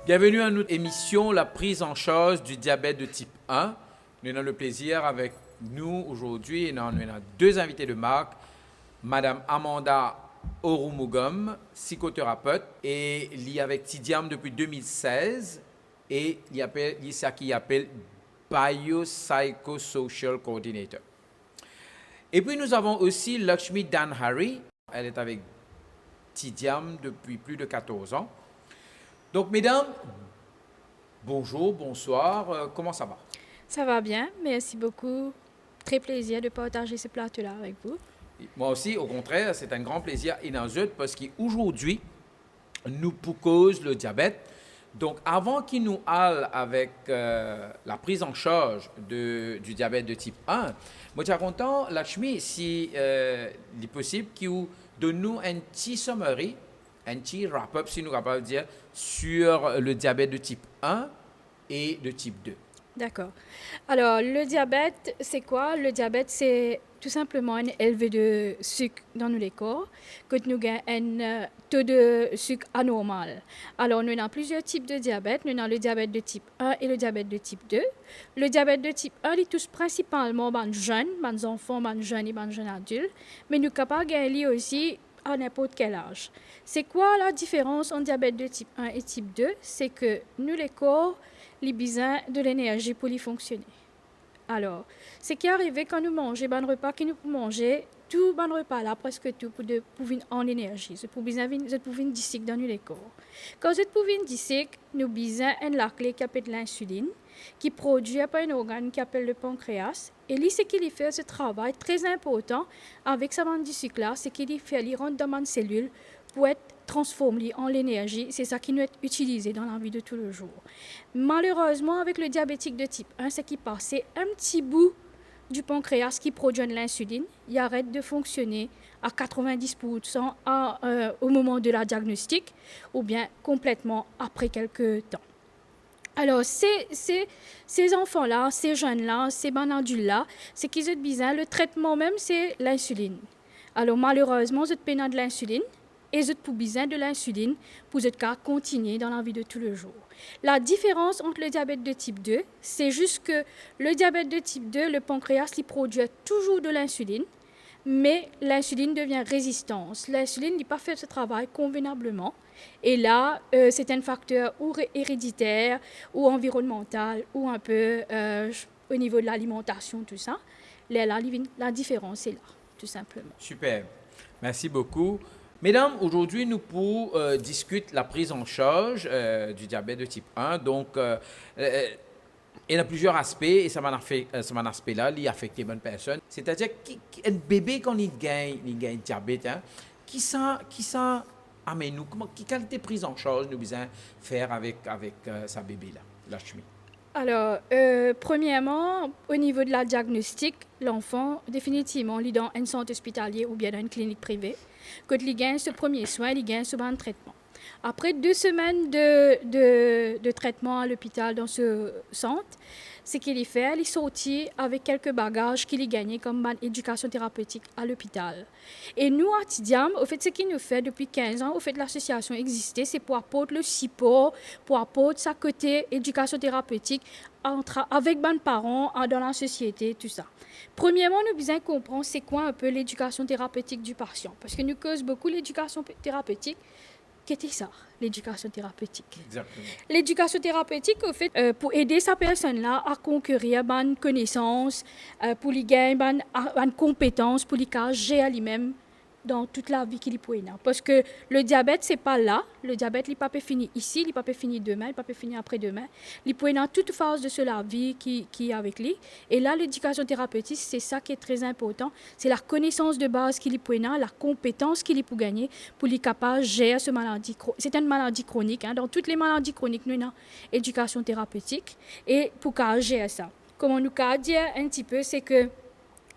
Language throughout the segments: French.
Bienvenue à notre émission La prise en charge du diabète de type 1. Nous avons le plaisir avec nous aujourd'hui, nous avons deux invités de marque, Madame Amanda Orumugum, psychothérapeute, et il y avec Tidiam depuis 2016, et il y a ça qui appelle Biopsychosocial Coordinator. Et puis nous avons aussi Lakshmi Danhari, elle est avec Tidiam depuis plus de 14 ans. Donc, mesdames, bonjour, bonsoir, comment ça va? Ça va bien, merci beaucoup. Très plaisir de partager ce plateau-là avec vous. Moi aussi, au contraire, c'est un grand plaisir et parce qu'aujourd'hui, nous cause le diabète. Donc, avant qu'il nous aille avec la prise en charge du diabète de type 1, moi, je suis content, Lakshmi, si il est possible, qu'il donne-nous un petit summary, un petit wrap-up, si nous sommes capables de dire, sur le diabète de type 1 et de type 2. D'accord. Alors, le diabète, c'est quoi? Le diabète, c'est tout simplement un élevé de sucre dans nos corps, que nous avons un taux de sucre anormal. Alors, nous avons plusieurs types de diabète. Nous avons le diabète de type 1 et le diabète de type 2. Le diabète de type 1, il touche principalement les jeunes, les enfants, les jeunes et les jeunes adultes. Mais nous sommes capables de gagner aussi à n'importe quel âge. C'est quoi la différence entre diabète de type 1 et type 2? C'est que nous, les corps, les besoins de l'énergie pour y fonctionner. Alors, ce qui est arrivé quand nous mangeons, ben repas que nous pouvons manger, tout ben repas là, presque tout, pour venir en énergie. C'est pour besoin de disque dans nos corps. Quand vous pouvez disque, nous avons besoin la clé qui appelle l'insuline, qui produit un organe qui appelle le pancréas. Et lui, ce qu'il fait ce travail très important avec sa bande disque là, c'est qu'il fait, il rentre dans ma cellule pour être transformé en l'énergie. C'est ça qui nous est utilisé dans la vie de tous les jours. Malheureusement, avec le diabétique de type 1, c'est qu'il passe un petit bout du pancréas qui produit de l'insuline, il arrête de fonctionner à 90% au moment de la diagnostic ou bien complètement après quelques temps. Alors, ces enfants-là, ces jeunes-là, ces adultes-là, c'est qu'ils ont besoin, le traitement même, c'est l'insuline. Alors, malheureusement, ils ont besoin de l'insuline et ils ont besoin de l'insuline pour continuer dans la vie de tous les jours. La différence entre le diabète de type 2, c'est juste que le diabète de type 2, le pancréas, il produit toujours de l'insuline, mais l'insuline devient résistante. L'insuline n'a pas fait ce travail convenablement. Et là, c'est un facteur ou héréditaire, ou environnemental, ou un peu au niveau de l'alimentation, tout ça. La différence est là, tout simplement. Super, merci beaucoup. Mesdames, aujourd'hui, nous pour discuter la prise en charge du diabète de type 1. Donc, il y a plusieurs aspects et ça m'a aspect là, il affecte les bonnes personnes. C'est-à-dire qu'un bébé quand il gagne diabète, hein, qui ça amène nous, quelle qualité de prise en charge nous besoin faire avec sa bébé là, Lakshmi? Alors, premièrement, au niveau de la diagnostic, l'enfant, définitivement, il est dans un centre hospitalier ou bien dans une clinique privée. Quand il gagne ce premier soin, il gagne ce bon traitement. Après 2 semaines de traitement à l'hôpital dans ce centre, ce qu'il fait, il est sorti avec quelques bagages qu'il a gagnés comme éducation thérapeutique à l'hôpital. Et nous, à Tidiam, au fait, ce qu'il nous fait depuis 15 ans, au fait, l'association existait, c'est pour apporter le support, pour apporter sa côté éducation thérapeutique avec les parents dans la société, tout ça. Premièrement, nous besoin comprendre c'est quoi un peu l'éducation thérapeutique du patient. Parce que nous causons beaucoup l'éducation thérapeutique. Qu'est-ce que ça, l'éducation thérapeutique? Exactement. L'éducation thérapeutique, au fait, pour aider sa personne-là à conquérir bonne connaissance, pour lui gagner bonne compétence, pour lui gérer lui-même dans toute la vie qu'il peut avoir. Parce que le diabète, c'est pas là. Le diabète, il n'est pas fini ici, il n'est pas fini demain, il n'est pas fini après-demain. Il peut dans toute phase de la vie qui est avec lui. Et là, l'éducation thérapeutique, c'est ça qui est très important. C'est la connaissance de base qu'il peut avoir, la compétence qu'il peut gagner pour lui capable de gérer cette maladie. C'est une maladie chronique. Hein. Dans toutes les maladies chroniques, nous avons éducation thérapeutique. Et pour gérer ça, comment nous dire un petit peu, c'est que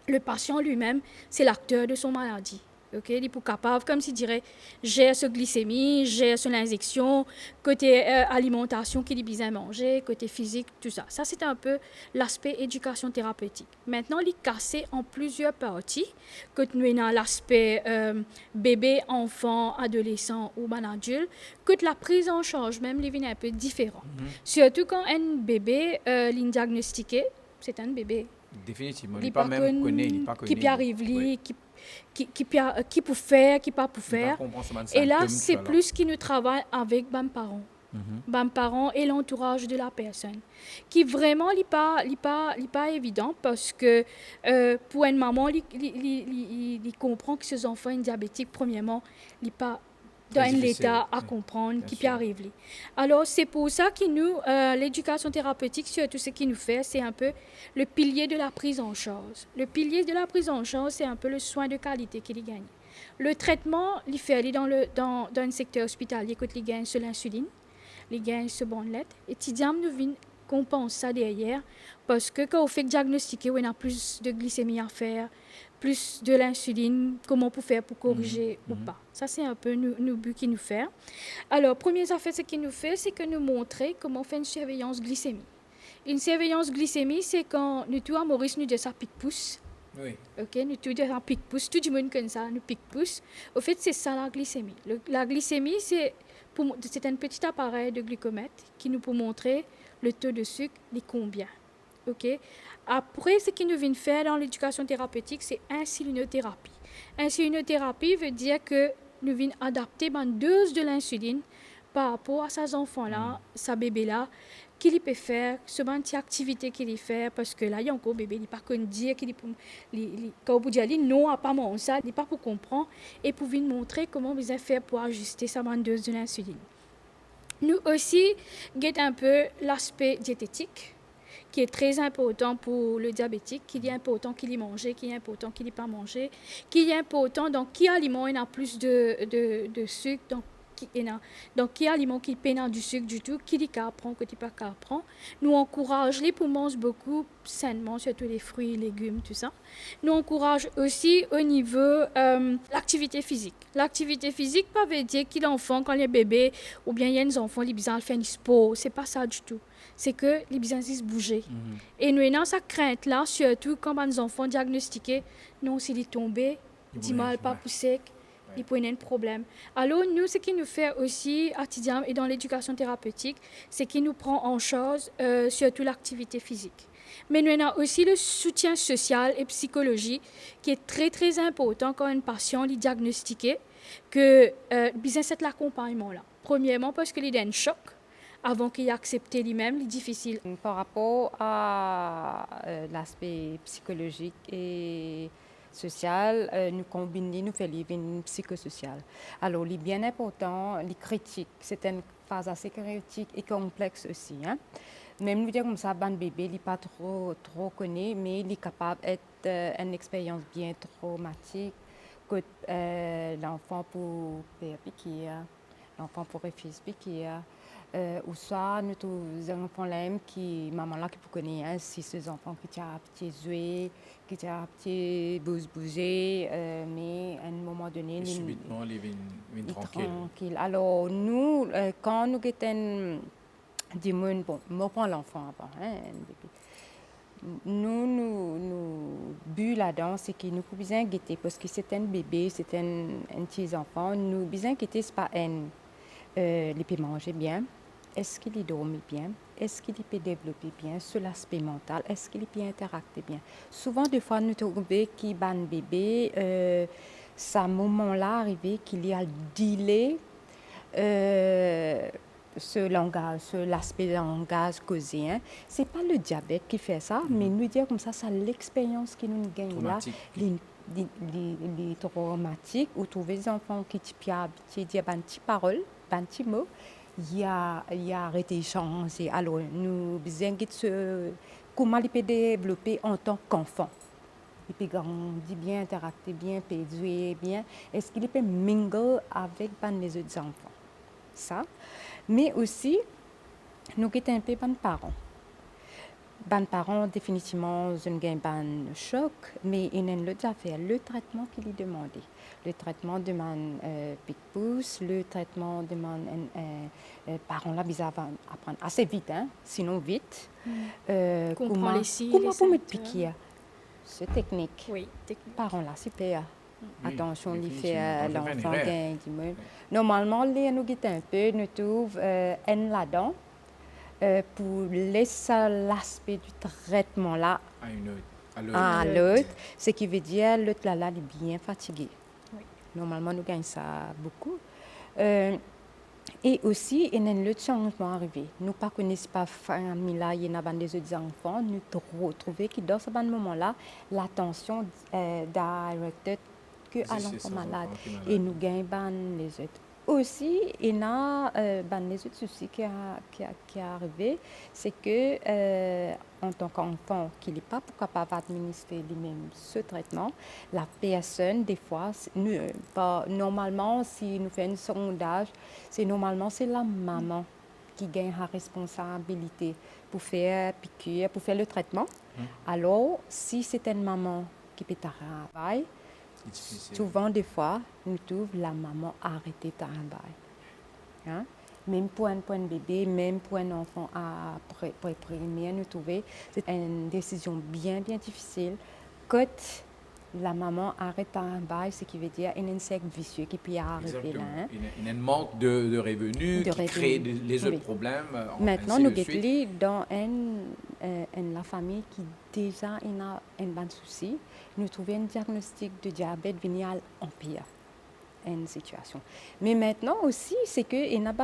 le patient lui-même, c'est l'acteur de son maladie. Ok, il est capable, comme s'il dirait, gère sa glycémie, gère son injection, côté alimentation qu'il est bien manger, côté physique, tout ça. Ça, c'est un peu l'aspect éducation thérapeutique. Maintenant, il est cassé en plusieurs parties. Que nous avons l'aspect bébé, enfant, adolescent ou adulte, que la prise en charge même, il est un peu différent. Surtout quand un bébé est diagnostiqué, c'est un bébé. Définitivement. Il n'est pas pas même connu, il n'est connu, pas connu. qui peut arriver, Oui. qui peut faire, qui pas pour Il va faire. comprendre ce Et là, symptôme, c'est tu vois, plus qui nous travaille avec les parents. Les parents et l'entourage de la personne. Qui vraiment n'est pas évident parce que pour une maman, il comprend que ses enfants sont diabétiques, premièrement, il n'est pas dans Très un difficile, état à oui, comprendre bien qui peut sûr. arriver. Alors, c'est pour ça que nous, l'éducation thérapeutique, surtout ce qu'il nous fait, c'est un peu le pilier de la prise en charge. Le pilier de la prise en charge, c'est un peu le soin de qualité qu'il gagne. Le traitement, il fait aller dans un secteur hospitalier, quand il gagne sur l'insuline, il gagne sur bonlette, et Tidiam nous vient compense ça derrière, parce que quand on fait diagnostiquer, on a plus de glycémie à faire, plus de l'insuline, comment on peut faire pour corriger ou pas. Ça, c'est un peu nos buts qu'il nous fait. Alors, première affaire, ce qu'il nous fait, c'est que nous montrer comment on fait une surveillance glycémie. Une surveillance glycémie, c'est quand nous, tout à Maurice, nous disons ça pique-pouce. Oui. Ok, nous tout disons pique-pouce. Tout le monde comme ça, nous pique-pouce. Au fait, c'est ça la glycémie. La glycémie, c'est un petit appareil de glucomètre qui nous peut montrer le taux de sucre, les combien. Ok. Après, ce qu'il nous vient faire dans l'éducation thérapeutique, c'est insulinothérapie. Insulinothérapie veut dire que nous venons adapter la dose de l'insuline par rapport à ces enfants-là, sa bébé-là, qu'il peut faire, ce petite activité qu'il fait, parce que là, il y a encore bébé, il n'est pas qu'on dire qu'il quand vous dites non, à pas manger ça, il n'est pas pour comprendre, et pour venir montrer comment vous avez fait pour ajuster sa dose de l'insuline. Nous aussi, guette un peu l'aspect diététique, qui est très important pour le diabétique, qu'il est important qu'il y mange, qu'il est important qu'il n'y pas manger, qu'il est important dans quel aliment il y a plus de sucre, donc quel aliment qui peine du sucre du tout, qu'il y apprend, qu'il n'y pas qu'à apprendre. Nous encourageons les pour manger beaucoup sainement, surtout les fruits, légumes, tout ça. Nous encourageons aussi au niveau l'activité physique. L'activité physique, pas veut dire qu'il enfant, quand il est bébé, ou bien il y a des enfants, ils ont fait un sport, c'est pas ça du tout. C'est que les business bouger. Et nous avons cette crainte-là, surtout quand les enfants diagnostiqués, non, s'il est tombé, il mal pas poussé, il peut y avoir un problème. Alors, nous, ce qui nous fait aussi à Tidiam et dans l'éducation thérapeutique, c'est qu'il nous prend en charge surtout l'activité physique. Mais nous avons aussi le soutien social et psychologique qui est très, très important quand un patient est diagnostiqué, que business c'est l'accompagnement-là. Premièrement, parce qu'il est dans un choc, avant qu'il accepte lui-même, c'est difficile. Par rapport à l'aspect psychologique et social, nous combinons, nous faisons une psychosocial. Alors, les bien important, les critiques, c'est une phase assez critique et complexe aussi. Hein? Même nous dire comme ça, un bébé, il n'est pas trop connu, mais il est capable d'être une expérience bien traumatique que l'enfant pour piquer, l'enfant pour piquer. Ou soit nous avons enfants là qui maman là qui peut connaître hein, si ces enfants qui t'a petit jouer qui t'a petit bouger mais à un moment donné Et subitement ils viennent tranquille. Alors nous quand nous étions du monde bon moi prends l'enfant avant hein, nous but là-dedans c'est que nous pouvons bien guetter parce que c'est un bébé c'est un petit enfant nous bien guetter c'est pas un il peut manger bien. Est-ce qu'il dormit bien? Est-ce qu'il peut développer bien sur l'aspect mental? Est-ce qu'il peut interagir bien? Souvent, des fois, nous trouvons qu'il y a un bébé, ça moment-là arrivé qu'il y a delay ce langage, l'aspect langage causé. Hein. Ce n'est pas le diabète qui fait ça, mais nous dire comme ça, c'est l'expérience qui nous gagne là. Les traumatiques, ou trouver des enfants qui disent des petites paroles, des petits mots. Il y a arrêté de changer. Alors, nous besoin de comment il peut développer en tant qu'enfant. Il peut grandir bien, interagir bien, il peut jouer bien. Est-ce qu'il peut mingle avec les autres enfants? Ça. Mais aussi, nous sommes un peu de parents. ban parents définitivement un gain ban choc, mais il y a le fait le traitement qu'il est demandé. Le traitement demande pic pouce, le traitement demande parents là bizarre apprendre assez vite, hein, sinon vite. Comprendre les signes, comment les pour mettre symptômes. piquer, c'est technique. Oui, technique. Parents là super. Oui, Attention, il définitivement. fait Quand je fais une l'enfant erreur. gain du monde. Normalement, les nous guette un peu, nous trouve un là-dedans pour laisser l'aspect du traitement là À une autre. À l'autre. à l'autre. l'autre, ce qui veut dire l'autre là est bien fatigué. Oui. Normalement, nous gagnons ça beaucoup. Et aussi, il y a un autre changement arrivé. Nous ne connaissons pas famille là, il y a des autres enfants. Nous retrouvons que dans ce moment-là, l'attention directe que à C'est l'enfant ça, malade. l'enfant qui est malade. Et nous gagnons les autres. Aussi, il y a les autres soucis qui est arrivé, c'est que en tant qu'enfant qui n'est pas capable d'administrer lui-même ce traitement, la personne, des fois, normalement, si nous faisons un sondage, normalement c'est la maman qui gagne la responsabilité pour faire piqûre, pour faire le traitement. Alors, si c'est une maman qui peut travailler, C'est difficile. souvent, des fois, nous trouvons la maman arrêter de travailler. Hein? Même pour un bébé, même pour un enfant pour premier, nous trouvons c'est une décision bien difficile. Quand la maman arrête de travailler, ce qui veut dire qu'il y a un cercle vicieux qui peut arriver Exactement. là. Hein? Il y a un manque de revenus qui crée les autres Oui. problèmes. Maintenant, ainsi nous de suite. sommes dans la famille qui déjà a un bon souci. Nous trouvons un diagnostic de diabète vénéal en pire. Une situation. Mais maintenant aussi, c'est que il y a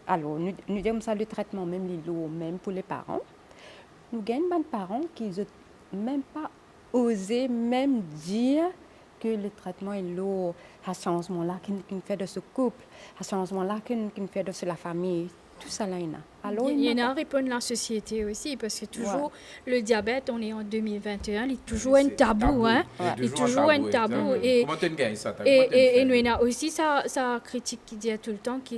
alors, nous disons ça le traitement, même les lots, même pour les parents. Nous avons des parents qui n'ont même pas osé même dire que le traitement est lourd, à ce changement-là qu'il fait de ce couple, à ce changement-là qu'il fait de la famille. Tout ça là, il y en a. Alors, Il y en a répondre la société aussi, parce que toujours le diabète, on est en 2021, il est toujours un tabou, hein. Il est toujours un tabou. Et nous, il y a aussi sa critique qui dit tout le temps que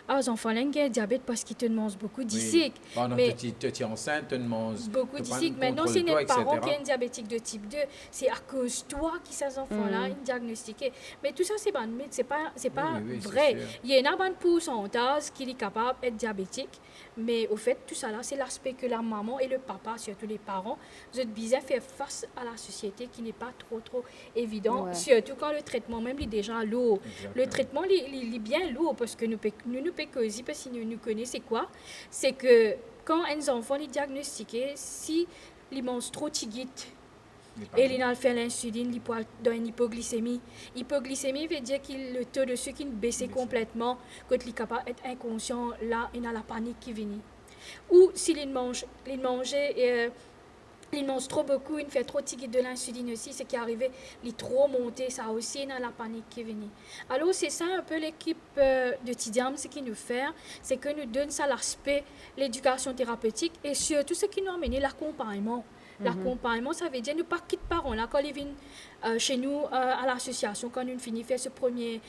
les enfants ont un diabète parce qu'ils te mangent beaucoup d'ici. Pendant Mais que tu es enceinte, tu manges beaucoup d'ici. Maintenant, c'est un parent qui est un diabétique de type 2. C'est à cause de toi que ces enfants-là sont diagnostiqués. Mais tout ça, c'est pas vrai. Il y a un pourcentage qui est capable d'être diabétique. Mais au fait, tout ça là, c'est l'aspect que la maman et le papa, surtout les parents, vous êtes bien faire face à la société qui n'est pas trop évident. Surtout quand le traitement même est déjà lourd. Exactement. Le traitement il est bien lourd parce que nous causer parce que nous connaissons quoi. C'est que quand un enfant est diagnostiqué, si il mange trop de guides, et il a fait l'insuline, il peut dans une hypoglycémie. Hypoglycémie veut dire que le taux de sucre baisse complètement, quand il est capable d'être inconscient, là, il a la panique qui vient. Ou s'il mange trop beaucoup, il fait trop de l'insuline aussi, ce qui est arrivé, il est trop monté, ça aussi, il a la panique qui vient. Alors, c'est ça un peu l'équipe de Tidiam, ce qu'il nous fait, c'est que nous donne ça l'aspect, l'éducation thérapeutique et surtout ce qui nous a amené l'accompagnement. L'accompagnement, ça veut dire ne pas quitter parents là quand ils viennent chez nous à l'association, quand nous finissons faire ce premier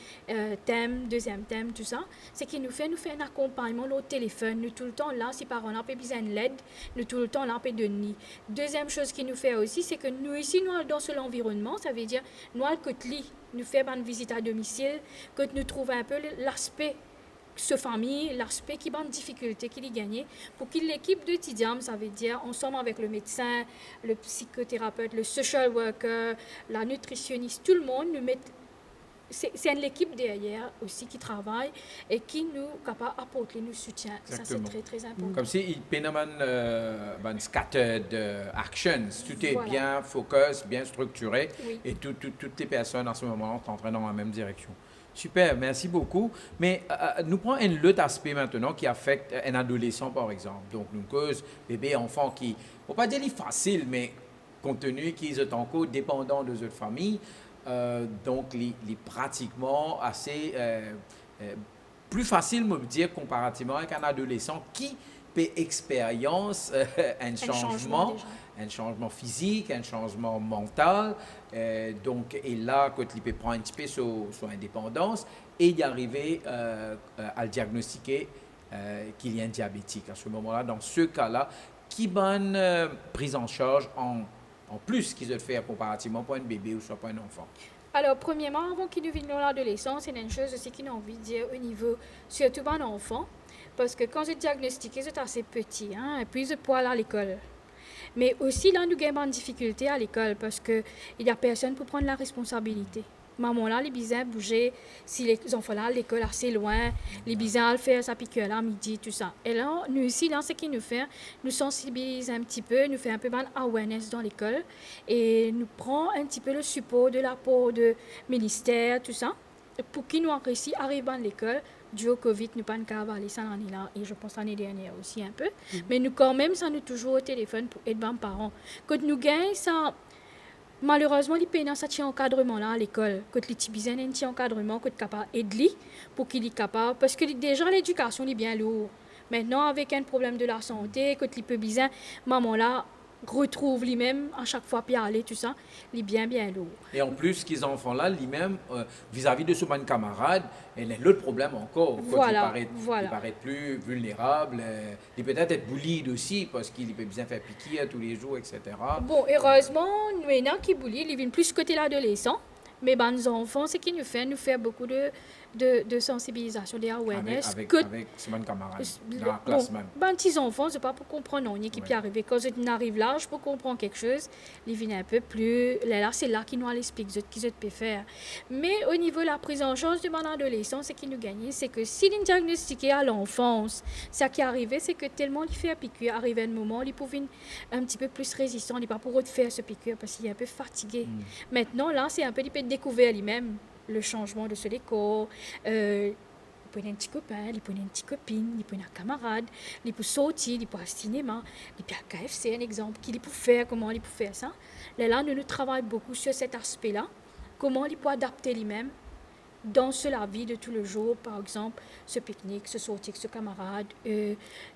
thème, deuxième thème, tout ça, c'est qu'il nous fait un accompagnement au téléphone. Nous tout le temps là, si parents ont besoin de l'aide, nous tout le temps là, on de ni. Deuxième chose qu'il nous fait aussi, c'est que nous ici, nous dans cet environnement, ça veut dire nous à côté nous faisons une visite à domicile, que nous trouvons un peu l'aspect ce famille, l'aspect qui a une difficulté qu'il y gagné pour que l'équipe de Tidiam, ça veut dire ensemble avec le médecin, le psychothérapeute, le social worker, la nutritionniste, tout le monde nous met. C'est une équipe derrière aussi qui travaille et qui nous capable d'apporter nous soutien. Exactement. Ça, c'est très important. Comme si il peut scattered actions. Tout est bien focus, bien structuré et toutes les personnes en ce moment sont en train dans la même direction. Super, merci beaucoup. Mais nous prenons un autre aspect maintenant qui affecte un adolescent, par exemple. Donc, nous cause bébé, enfant qui, on ne va pas dire facile, mais compte tenu qu'ils sont encore dépendants de leur famille, donc, il est pratiquement assez plus facile, me dire, comparativement avec un adolescent qui peut expérience un changement physique, un changement mental. Donc, et là, quand il peut prendre un petit peu son indépendance et y arriver à le diagnostiquer qu'il y a un diabétique. À ce moment-là, dans ce cas-là, qui bonne prise en charge en plus qu'ils ont fait comparativement pour un bébé ou soit pour un enfant? Alors, premièrement, avant qu'ils deviennent dans l'adolescence, c'est une chose aussi qu'ils ont envie de dire au niveau, surtout un enfant, parce que quand je diagnostique, ils sont assez petits, hein, et puis ils peuvent aller à l'école. Mais aussi, là, nous avons une difficulté à l'école parce qu'il n'y a personne pour prendre la responsabilité. Maman, là, les bisins bouger, si les enfants là, à l'école assez loin, les bisins faire sa piqûre là, midi, tout ça. Et là, nous ici, là, ce qu'ils nous fait, nous sensibilise un petit peu, nous fait un peu de awareness dans l'école et nous prend un petit peu le support de la part de ministère, tout ça, pour qu'ils nous réussi à arriver à l'école. Dû au Covid, nous pas cavaler ça l'année là et je pense l'année dernière aussi un peu. Mais nous quand même, ça nous toujours au téléphone pour aider les parents. Quand nous gagnons ça, malheureusement, les parents ça tient encadrement là à l'école. Quand les petits bisins un petit encadrement, quand capable aider pour qu'il est capable parce que déjà l'éducation est bien lourde. Maintenant avec un problème de la santé, quand les petits bisins, maman là retrouve lui-même à chaque fois puis aller tout ça, il est bien lourd. Et en plus, ces enfants-là, lui-même, vis-à-vis de son camarade, il a l'autre problème encore. Voilà, il paraît plus vulnérable. Il peut être bullied aussi parce qu'il peut bien faire piquer tous les jours, etc. Bon, heureusement, nous, il y en a qui bully, ils viennent plus côté l'adolescent. Mais nos enfants, ce qu'ils nous fait beaucoup de sensibilisation, de awareness. Avec ses camarades, dans la classe même. Petits enfants, c'est pas pour comprendre, on est qui peut arriver. Quand ils arrivent là, je peux comprendre quelque chose, ils viennent un peu plus. Là, c'est là qu'ils nous expliquent ce qu'ils peuvent faire. Mais au niveau de la prise en charge de mon adolescent, ce qui nous gagne, c'est que si ils diagnostiquent à l'enfance, ce qui est arrivé, c'est que tellement il fait un piqûre, arrive un moment, il peut un petit peu plus résistant, il n'est pas pour refaire ce piqûre parce qu'il est un peu fatigué. Maintenant, là, c'est un peu, il peut découvrir lui-même le changement de ce décor. Il peut un petit copain, il peut une petite copine, il peut un camarade, il peut sortir, il peut aller au cinéma, il peut à KFC, un exemple, qu'il peut faire, comment il peut faire ça. Là, nous travaillons beaucoup sur cet aspect-là, comment il peut adapter lui-même dans la vie de tous les jours, par exemple, ce pique-nique, ce sortir avec ce camarade,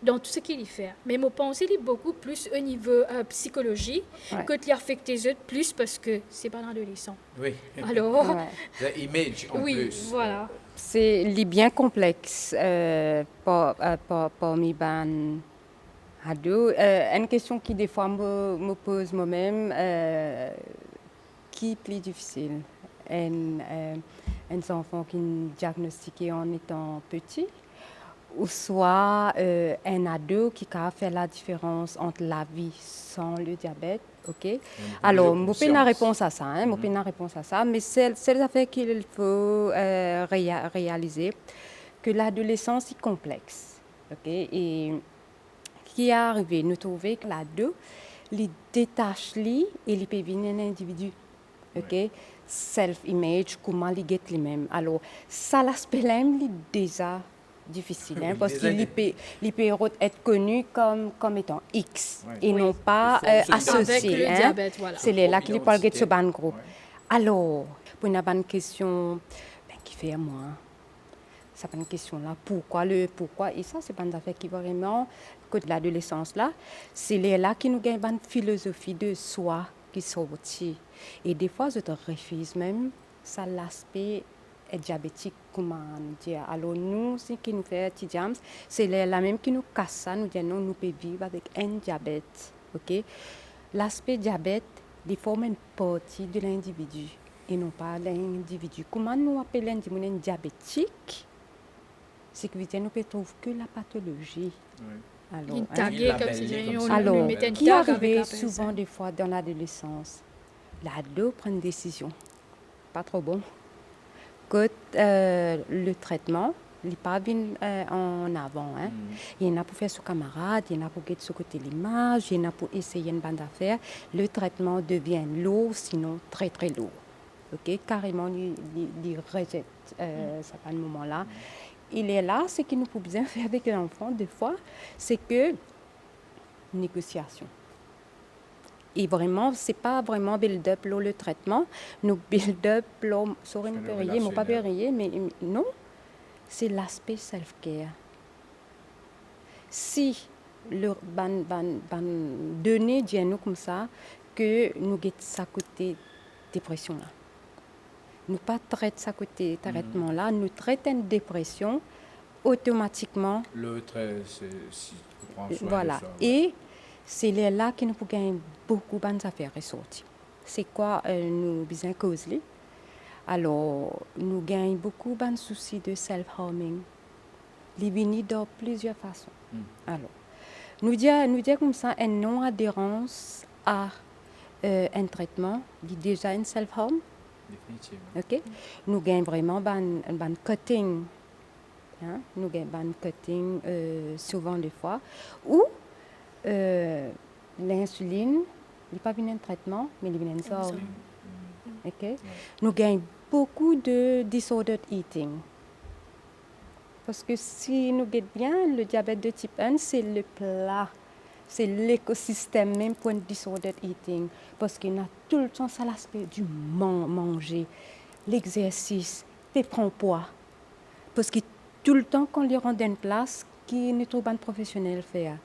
dans tout ce qu'il y fait. Mais je pense qu'il est beaucoup plus au niveau psychologie que il affecte les autres plus parce que c'est pas l'adolescent. Oui. Alors, l'image en oui, plus. voilà. C'est bien complexe pour mes ados. Une question qui des fois me pose moi-même, qui est plus difficile? Un enfant qui est diagnostiqué en étant petit, ou soit un ado qui a fait la différence entre la vie sans le diabète. Ok. Alors, je n'ai pas réponse à ça. Réponse à ça, mais c'est l'affaire qu'il faut réaliser que l'adolescence est complexe. Ok. Et qui est arrivé, nous trouvons que l'ado, il détache lui et il peut devenir un individu. Ok. Self-image, comment il get lui-même. Alors, ça l'aspect là, il est déjà difficile, parce qu'il peut être connu comme étant X et non pas associé. Avec le diabète, voilà. C'est là qu'il peut être ce ban groupe. Alors, pour une bonne question, qui fait à moi? C'est pas une question là. Pourquoi et ça, c'est pas une affaire qui vraiment que de l'adolescence là. C'est là qui nous gagne une philosophie de soi qui sortit. Et des fois, je te refuse même, ça l'aspect diabétique, comment dire. Alors nous, ce qui nous fait Tidiams, c'est la même qui nous casse ça, nous disons non, nous pouvons vivre avec un diabète. Ok? L'aspect diabète, il forme une partie de l'individu et non pas l'individu. Comment nous appelons un diabétique? C'est que nous ne trouvons que la pathologie. Oui. Alors, qui arrive souvent des fois dans l'adolescence, l'ado prend une décision, pas trop bon. Que le traitement, il n'est pas bien en avant. Hein. Il y en a pour faire son camarade, il y en a pour guetter ce côté l'image, il y en a pour essayer une bande d'affaires. Le traitement devient lourd, sinon très très lourd. Ok, carrément, il rejette ce moment-là. Il est là, ce que nous pouvons bien faire avec l'enfant, des fois, c'est que négociation. Et vraiment, ce n'est pas vraiment build-up le traitement. Nous build-up sur une période, mais pas période, mais non, c'est l'aspect self-care. Si le donner nous comme ça, que nous guettons ça côté dépression là. Nous pas traite ça côté traitement là, nous traitons une dépression automatiquement. L'autre, c'est si tu prends soin voilà. de ça, Et c'est là que nous pouvons gagner beaucoup d'affaires ressorties. C'est quoi nous besoin cause li? Alors, nous gagnons beaucoup de soucis de self-harming. Les venir de plusieurs façons. Alors, nous disons comme ça, une non-adhérence à un traitement, déjà une self-harm. Définitivement. Okay? Nous gagnons vraiment un cutting. Hein? Nous gagnons un cutting souvent des fois. Ou l'insuline, il n'est pas un traitement, mais il est une sorte. Okay? Nous gagnons beaucoup de disordered eating. Parce que si nous regardons bien, le diabète de type 1, c'est le plat, c'est l'écosystème même pour un disordered eating. Parce qu'il y a tout le temps ça l'aspect du manger, l'exercice, des prends poids. Parce que tout le temps, quand on les rend une place, qui ne trouve pas de professionnel faire,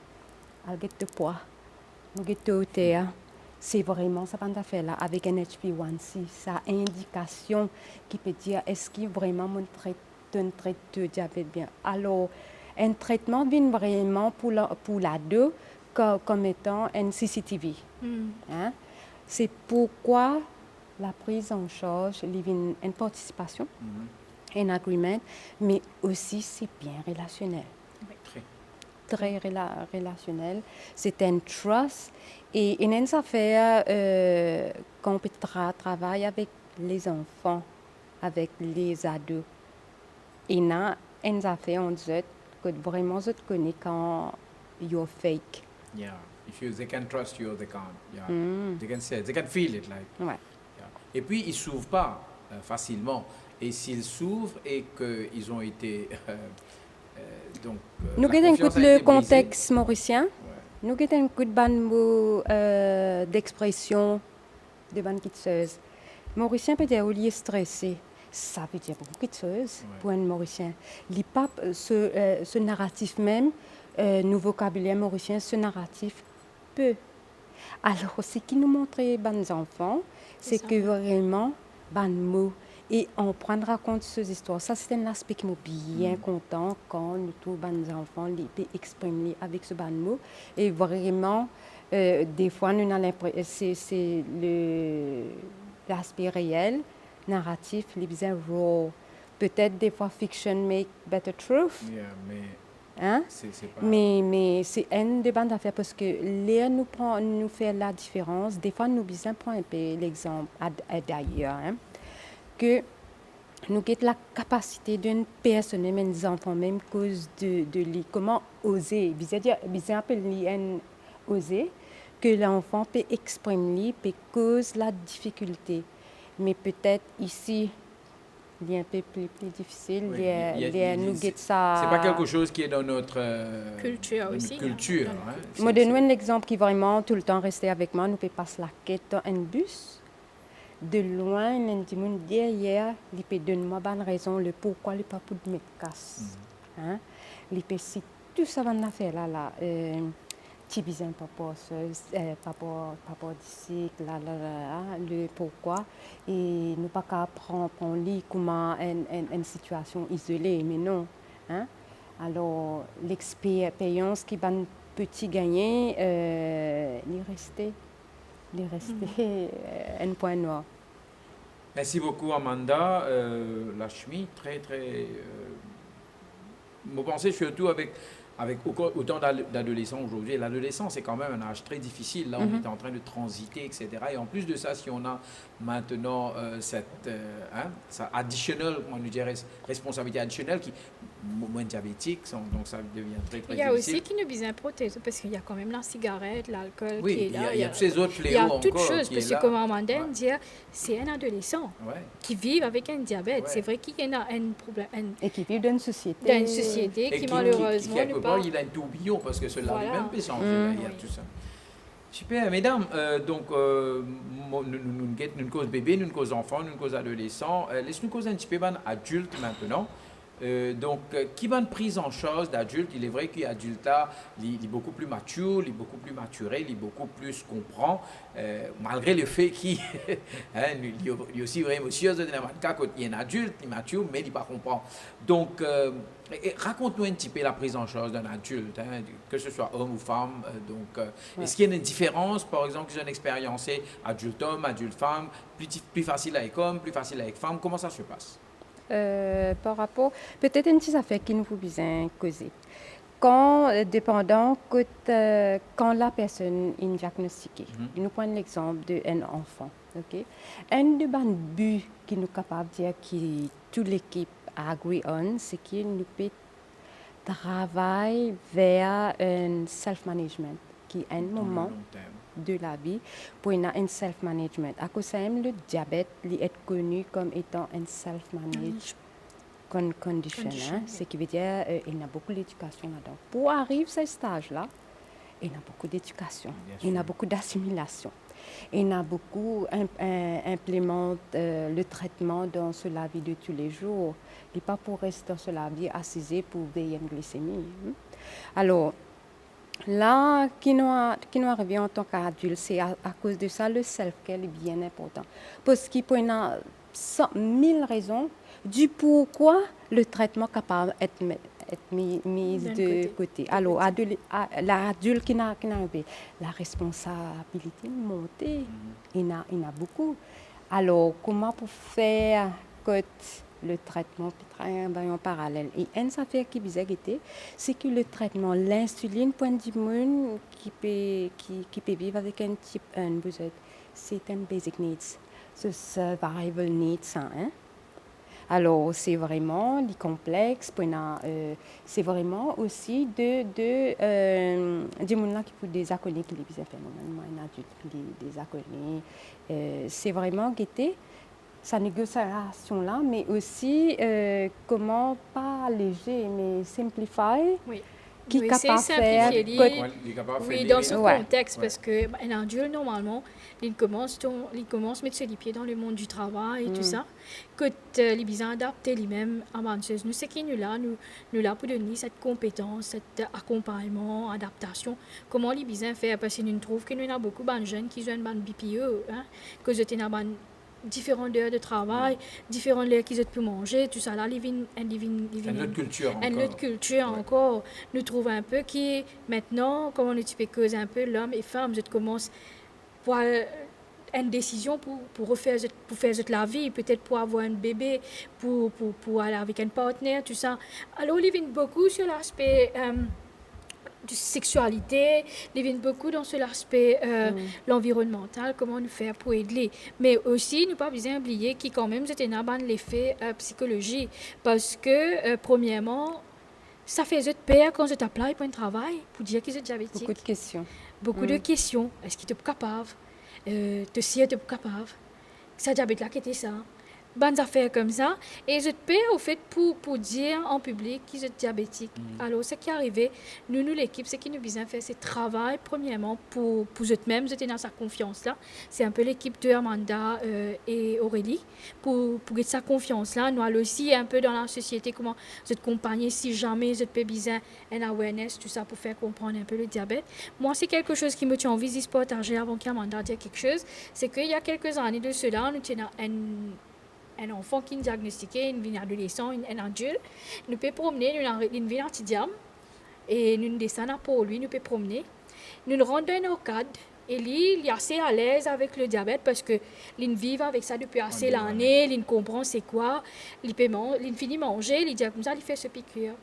elle get de poids, nous get de hauteur. C'est vraiment ça qu'on a fait là avec un HbA1c, ça indication qui peut dire est-ce qu'il vraiment mon un traitement de diabète bien. Alors, un traitement vient vraiment pour la deux comme étant un CCTV. Hein? C'est pourquoi la prise en charge, il y a une participation, un agreement, mais aussi c'est bien relationnel. Très relationnel. C'est un trust et une affaire qu'on peut travailler avec les enfants, avec les ados. Et là, une affaire on dit que vraiment je connais quand you're fake. Yeah, they can trust you, they can't. Yeah, they can say, they can feel it like. Ouais. Yeah. Et puis ils s'ouvrent pas facilement. Et s'ils s'ouvrent et qu'ils ont été donc. Nous avons le contexte mauricien. Ouais. Nous avons un coup de mot d'expression de bonne quitteuse. Mauricien peut dire qu'il est stressé. Ça veut dire beaucoup de choses pour un Mauricien. Ce narratif même, nos vocabulaire mauricien, ce narratif peu. Alors, ce qui nous montre les enfants, c'est que vraiment, ban mots. Et on prendra compte de ces histoires. Ça, c'est un aspect qui m'a bien content quand nous trouvons les enfants, ils peuvent exprimer avec ce ban mot. Et vraiment, des fois, nous avons l'impression c'est l'aspect réel. Narratif, les bizarres raw. Peut-être des fois fiction make better truth. Yeah, mais hein? c'est pas... mais c'est une des bandes d'affaires parce que l'air nous fait la différence. Des fois, nous besoin prendre un peu l'exemple d'ailleurs. Hein? Que nous avons la capacité d'une personne, même des enfants, même cause de comment oser. Bizarre appelle oser que l'enfant peut exprimer, peut cause la difficulté. Mais peut-être ici, il est un peu plus difficile. Oui, ça. C'est pas quelque chose qui est dans notre culture aussi. Culture. Hein. Moi, donne un exemple qui vraiment tout le temps resté avec moi. Nous pouvons passer la quête dans un bus. De loin, il dit derrière, il peut donner moi bonne raison le pourquoi il pas pour me casse. Hein? Il peut si tout ça va faire là. Tu besoin papa d'ici le pourquoi et nous pas qu'à prendre comment une situation isolée mais non hein alors l'expérience qui va petit gagner il restait un point noir. Merci beaucoup Amanda Lashmi, très vous pensez surtout avec autant d'adolescents aujourd'hui. L'adolescence, c'est quand même un âge très difficile. Là, on est en train de transiter, etc. Et en plus de ça, si on a maintenant cette additionnelle, comment nous dirait, responsabilité additionnelle qui moins diabétique, donc ça devient très difficile. Il y a aussi qui nous besoin protéger parce qu'il y a quand même la cigarette, l'alcool qui est là. Il y a tous ces autres fléaux encore. Il y a toutes choses, parce que comme Amanda dit, c'est un adolescent qui vit avec un diabète. Ouais. C'est vrai qu'il y a un problème. Et qui vit dans une société. Dans une société qui malheureusement quelque part, il a un tourbillon parce que cela lui-même peut changer. Il y a tout ça. Super, mesdames. Donc, nous cause bébé, nous cause enfant, nous cause adolescent. Laisse-nous causer un petit peu adulte maintenant. Qui va une prise en charge d'adulte, il est vrai qu'il y a adulte là, il est beaucoup plus mature, il est beaucoup plus maturé, il est beaucoup plus comprend, malgré le fait qu'il hein, il est aussi vraiment monsieur de la cas quand il est un adulte, il est mature, mais il ne comprend. Donc, raconte-nous un petit peu la prise en charge d'un adulte, hein, que ce soit homme ou femme. Est-ce qu'il y a une différence, par exemple, que j'ai expériencé adulte homme, adulte femme, plus facile avec homme, plus facile avec femme, comment ça se passe? Par rapport, peut-être une petite affaire qui nous faut bien causer. Quand, dépendant, quand la personne est diagnostiquée, nous prenons l'exemple d'un enfant. Okay? Un des buts qui nous est capable de dire que toute l'équipe a agree on, c'est que nous peut travailler vers un self-management, qui est un moment de la vie pour un self-management. À cause de ça, le diabète est connu comme étant un self-managed condition. Hein? Ce qui veut dire qu'il y a beaucoup d'éducation là-dedans. Pour arriver à ce stage-là, il y a beaucoup d'éducation, il y a beaucoup d'assimilation. Il y a beaucoup implémente le traitement dans la vie de tous les jours. Il n'est pas pour rester dans la vie assisé pour veiller une glycémie. Alors, là, qui nous arrive en tant qu'adulte, c'est à cause de ça, le self-care est bien important. Parce qu'il y a 1000 raisons du pourquoi le traitement est capable d'être mis de côté. Alors, l'adulte qui n'a arrivé, la responsabilité montée, il y en a beaucoup. Alors, comment pour faire que le traitement peut travailler en parallèle? Et une affaire qui bizarre, c'est que le traitement, l'insuline, point du monde qui peut vivre avec un type 1 besoin, c'est un basic needs, ce survival needs. Hein? Alors, c'est vraiment les complexes, c'est vraiment aussi des gens qui font des accolés qui les visent normalement, un adulte des accolés. C'est vraiment guetter sa négociation-là, mais aussi comment pas alléger, mais simplifier. Oui. Qui oui, capable c'est faire oui, dans ce contexte, parce que un adulte, normalement, il commence à mettre ses pieds dans le monde du travail et tout ça. Que les besoins adaptés lui-même à Manchester. Nous, c'est qui nous là pour donner cette compétence, cet accompagnement, adaptation. Comment les besoins faire? Parce que nous trouvons que nous avons beaucoup de jeunes qui ont un BPE, hein, que je tenais différentes heures de travail, différentes heures qu'ils ont pu manger, tout ça là, une autre culture encore. Une autre culture encore. Nous trouvons un peu qui maintenant, comme on est cause un peu l'homme et femme, je commence pour une décision pour faire la vie, peut-être pour avoir un bébé, pour aller avec un partenaire, tout ça. Alors, il vient beaucoup sur l'aspect de sexualité, il vient beaucoup dans l'aspect l'environnemental, comment nous faire pour aider. Mais aussi, nous ne pas besoin oublier qu'il quand même c'était un l'effet psychologie, parce que premièrement, ça fait de peur quand je t'appelle pour un travail, pour dire qu'ils sont diabétiques. Beaucoup de questions. Beaucoup de questions. Est-ce qu'il est capable? Te si est capable? Ça diabète là qui était ça? Bonnes affaires comme ça. Et je peux, au fait, pour dire en public qu'ils sont diabétiques. Alors, ce qui est arrivé, nous l'équipe, ce qui nous besoin faire, c'est travail, premièrement, pour eux-mêmes, j'étais dans sa confiance-là. C'est un peu l'équipe de Amanda et Aurélie. Pour get sa confiance-là, nous allons aussi un peu dans la société, comment je te accompagner si jamais je peux besoin un awareness, tout ça, pour faire comprendre un peu le diabète. Moi, c'est quelque chose qui me tient envie de partager avant qu'Amanda dise quelque chose. C'est qu'il y a quelques années de cela, nous tenions un enfant qui est diagnostiqué, un adolescent, un adulte, nous peut promener, nous vient à Tidiam, et nous descendons pour lui, nous peut promener. Nous rentrons dans un arcade, et lui, il est assez à l'aise avec le diabète parce que il vit avec ça depuis assez l'année, il comprend c'est quoi, il finit manger, il dit comme ça, il fait ce piqûre.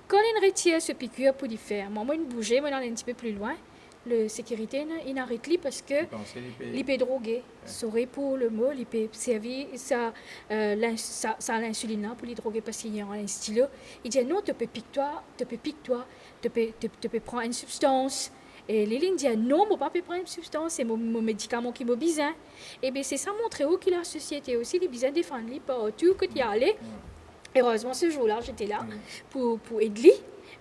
Quand il retire ce piqûre pour lui faire, moi, il bougeait, moi, il un petit peu plus loin. Le sécurité, il arrête lui parce que il peut droguer. Saurait pour le mot, il peut servir ça l'insuline pour les droguer parce qu'il y a un stylo. Il dit non, tu peux piquer-toi, tu peux prendre une substance. Et les lignes disent non, je ne peux pas prendre une substance, c'est mon médicament qui m'a besoin. Et bien c'est ça montrer où que la société aussi, les besoins défendre lui partout que tu y allais. Heureusement ce jour-là, j'étais là pour aider,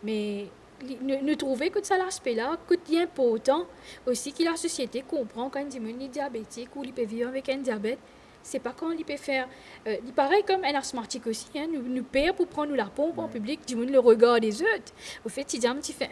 mais nous trouvons que ça l'aspect-là, que c'est important aussi que la société comprend quand il est diabétique ou il peut vivre avec un diabète, c'est pas quand il peut faire. Il paraît comme un asthmatique aussi, hein, nous perd pour prendre la pompe en public, du moins le regard des autres. Au fait, si tu fais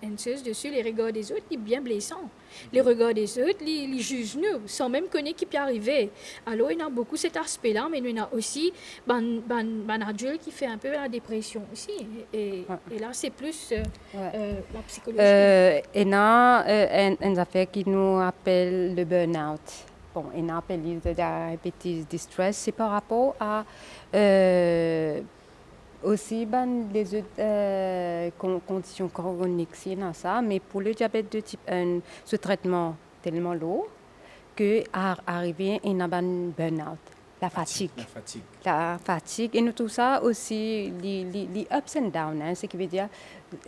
une chose dessus, les regards des autres, il est bien blessant. Les regards des autres, ils jugent nous, sans même connaître qui peut arriver. Alors, il y a beaucoup cet aspect-là, mais il y a aussi un adulte qui fait un peu la dépression aussi. Et là, c'est plus la psychologie. Il y a une affaire qui nous appelle le burn-out. Bon, on appelle le diabetes distress. C'est par rapport à aussi les autres conditions chroniques, c'est ça. Mais pour le diabète de type 1, ce traitement tellement lourd qu'arriver à un burn-out. La fatigue. La fatigue. Et nous, tout ça aussi, les ups and downs. Hein, ce qui veut dire,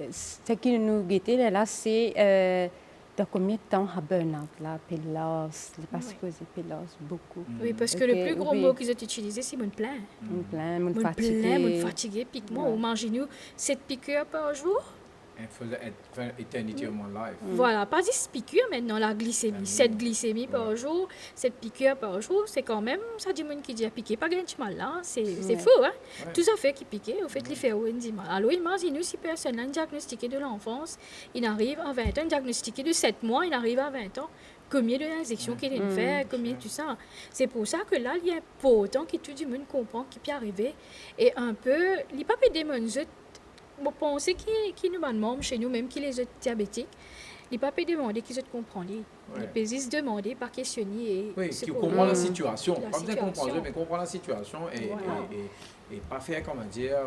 ce qui nous guette là, c'est dans combien de temps à burn-out, là, pélos, parce que c'est pélos, beaucoup. Oui, parce que le plus gros mot qu'ils ont utilisé, c'est mon plein. Mon plein, mon fatigué. Mon fatigué, pique-moi, on mange nous 7 piqûres par jour. Il faisait être eternity of my life. Voilà, pas 10 piqûres maintenant, la glycémie. 7 glycémies par jour, 7 piqûres par jour, c'est quand même, ça dit monde qui dit piquer, pas grand mal là, c'est fou, hein. Ouais. Tout ça fait qui piquer, au fait, il fait un dit mal. Alors, imaginez si personne a diagnostiqué de l'enfance, il arrive à 20 ans, diagnostiqué de 7 mois, il arrive à 20 ans. Combien d'injections qu'il a fait, combien tout ça. C'est pour ça que là, il y a pas autant que tout le monde comprend qui peut arriver. Et un peu, les papiers des mondes, je pense qu'ils nous demandent chez nous, même qui les autres diabétiques, ils ne peuvent pas demander qu'ils comprennent. Ils peuvent juste demander, pas questionner. Oui, qui comprend la situation. Pas bien comprendre, mais comprendre la situation et pas faire, comment dire,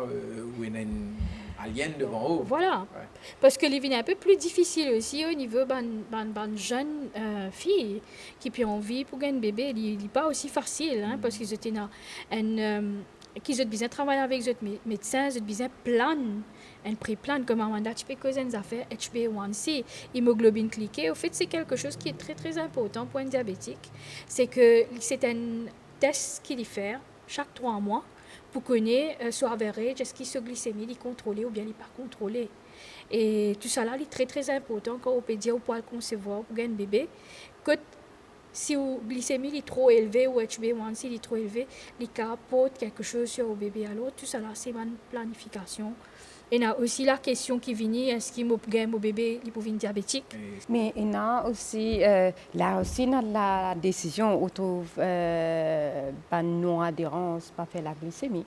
où il y a une alien devant eux. Voilà. Ouais. Parce que les vies est un peu plus difficile aussi au niveau de jeunes filles qui ont envie pour gagner un bébé. Il n'est pas aussi facile, hein, parce qu'ils étaient qu'ils ont besoin de travailler avec les médecins, ils ont besoin de plan. Un pré-plan comme Amanda, tu peux causer des affaires HbA1c, hémoglobine cliquée. Au fait, c'est quelque chose qui est très, très important pour un diabétique. C'est un test qu'il fait chaque 3 mois pour connaître soit avéré, est-ce qu'il se glycémie, il est contrôlé ou bien il n'est pas contrôlé. Et tout ça là, il est très, très important quand on peut dire au poil concevoir pour un bébé que si la glycémie est trop élevée ou HbA1c est trop élevé, il apporte quelque chose sur le bébé. Alors, tout ça là, c'est une planification. Et il y a aussi la question qui vient, est-ce qu'il y a un bébé qui peut être diabétique? Mais il y a aussi, là aussi, la décision autour de non-adhérence, pas faire la glycémie.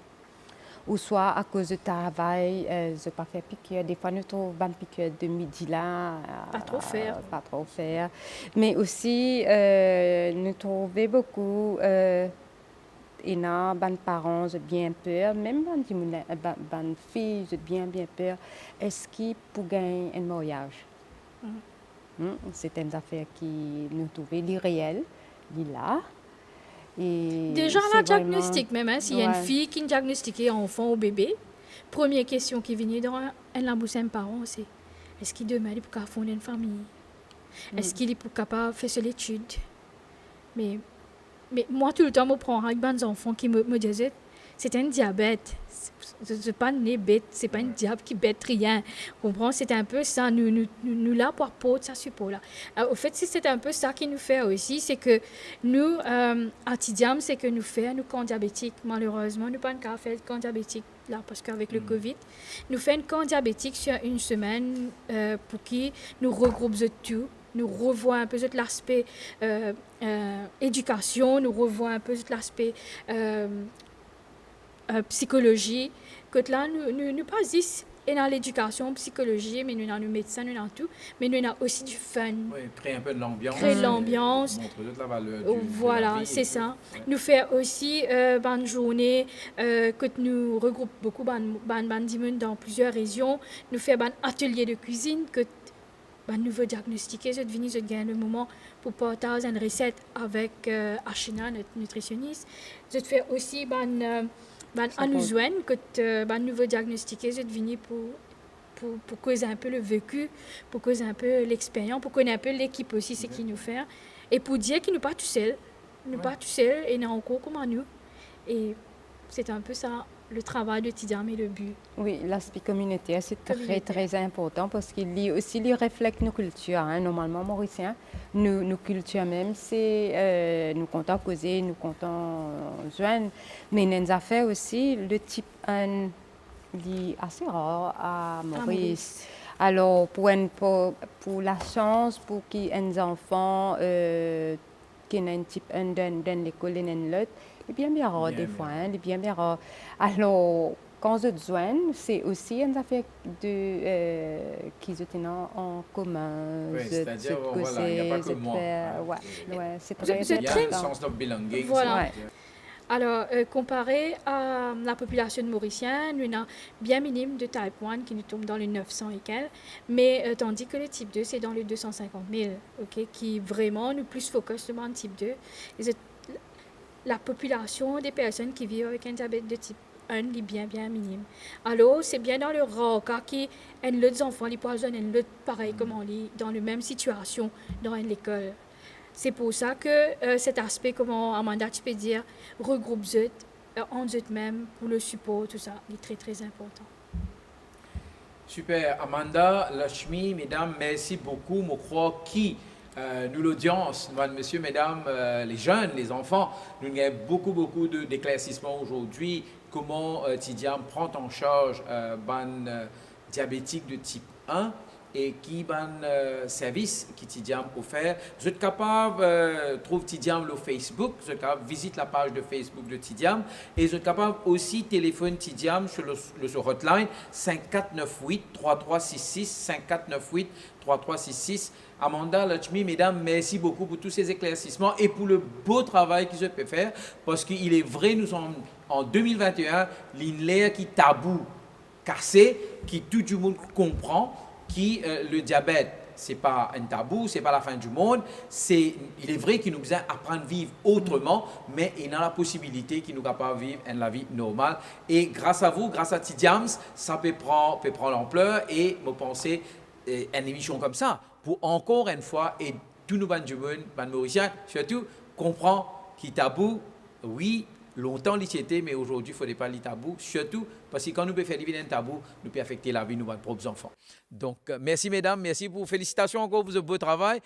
Ou soit à cause de travail, je pas faire piqûre. Des fois, nous trouvons une piqûre de midi là. Pas trop faire. Pas trop faire. Mais aussi, nous trouvons beaucoup. Il y a des parents qui ont bien peur, même des filles qui ont bien peur. Est-ce qu'ils peuvent gagner un mariage? C'est une affaire qui nous trouvons irréelle, là. Et déjà, la diagnostic, même, hein, s'il y a une fille qui est diagnostiquée enfant ou bébé, première question qui vient dans un bouche un parent, c'est est-ce qu'il demande pour fonder une famille? Est-ce qu'il est capable de faire l'étude? Mais moi, tout le temps, je prends avec des enfants qui me disaient c'est un diabète. Ce n'est pas né bête, ce n'est pas un diable qui bête rien. Comprends? C'est un peu ça. Nous là pour apporter ça support là. Au fait, c'est un peu ça qui nous fait aussi, c'est que nous, à Tidiam, c'est que nous faisons nos camps diabétiques. Malheureusement, nous pas qu'à faire le camp diabétique là, parce qu'avec le Covid, nous faisons un camp diabétique sur une semaine pour qui nous regroupons tout. Nous revoyons un peu l'aspect éducation, nous revoyons un peu l'aspect psychologie, que là, nous pas juste dans l'éducation, psychologie, mais nous avons le médecin, nous avons tout, mais nous avons aussi du fun. Oui, créer un peu de l'ambiance. Créer l'ambiance. Montrer toute la valeur voilà, c'est ça. Ouais. Nous faire aussi une journée que nous regroupons beaucoup de dans plusieurs régions. Nous faire un atelier de cuisine que nous veut diagnostiquer, je devine, je gagne le moment pour partager une recette avec Ashina, notre nutritionniste. Je fais aussi Anouzouane, que nous veut diagnostiquer, je devine pour causer un peu le vécu, pour causer un peu l'expérience, pour connaître un peu l'équipe aussi, ce qu'il nous fait. Et pour dire qu'il n'est pas tout seul, nous pas tout seul, et nous encore comme nous. Et c'est un peu ça le travail de Tidiam et le but. Oui, l'aspect communautaire, c'est très, Communautaire. très important parce qu'il lit aussi il reflète nos cultures. Hein. Normalement, mauriciens, nos cultures même, c'est nous comptons causer, nous comptons joindre. Mais nous avons fait aussi le type 1 lit assez rare à Maurice. Alors, pour la chance, pour qu'il y ait des enfants qui ont un type 1 dans l'école et dans l'autre, il est bien rare des fois. Hein, il est bien rare. Alors, quand je joins, c'est aussi une affaire qu'ils ont en commun. Oui, c'est-à-dire, voilà, il n'y a pas que moi. Ouais, c'est Il très y a un sens de belonging. Voilà. Ouais. Alors, comparé à la population mauricienne, on a bien minime de type 1 qui nous tombe dans les 900 et quelques, mais tandis que le type 2, c'est dans les 250 000, okay, qui vraiment nous plus focus sur le type 2. Et la population des personnes qui vivent avec un diabète de type 1 est bien minime. Alors, c'est bien dans le rare cas qui ont les enfants, les poissons, ont pareil comme on lit, dans la même situation dans l'école. C'est pour ça que cet aspect, comment Amanda, tu peux dire, regroupe eux, en eux-mêmes, pour le support, tout ça, est très, très important. Super. Amanda, Lashmi, mesdames, merci beaucoup. Je crois que nous, l'audience, messieurs, mesdames, les jeunes, les enfants, nous avons beaucoup d'éclaircissements aujourd'hui. Comment Tidiam prend en charge ban diabétique de type 1 et qui ban service qui Tidiam offert. Vous êtes capable de trouver Tidiam le Facebook, vous êtes capable de visiter la page de Facebook de Tidiam et vous êtes capable aussi de téléphoner Tidiam sur le hotline 5498 3366 5498 3366. Amanda, Lachmi, mesdames, merci beaucoup pour tous ces éclaircissements et pour le beau travail qu'ils peuvent faire parce qu'il est vrai, nous sommes en 2021, l'INLEA qui tabou cassé, qui tout le monde comprend, qui le diabète, c'est pas un tabou, c'est pas la fin du monde. Il est vrai qu'il nous besoin apprendre à vivre autrement, mais il a la possibilité qu'il nous capable de vivre la vie normale. Et grâce à vous, grâce à Tidiams, ça peut prendre l'ampleur et me penser une émission comme ça pour encore une fois et tous nos bandes du monde, bandes mauriciens, surtout comprendre qu'il tabou, oui. Longtemps, l'ité, mais aujourd'hui, il ne faudrait pas les tabous, surtout parce que quand nous pouvons faire un tabou, nous pouvons affecter la vie de nos propres enfants. Donc, merci mesdames, merci pour félicitations encore pour ce beau travail.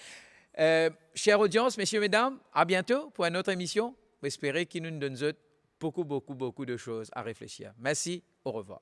Chère audience, messieurs, mesdames, à bientôt pour une autre émission. J'espère qu'il nous donne beaucoup de choses à réfléchir. Merci, au revoir.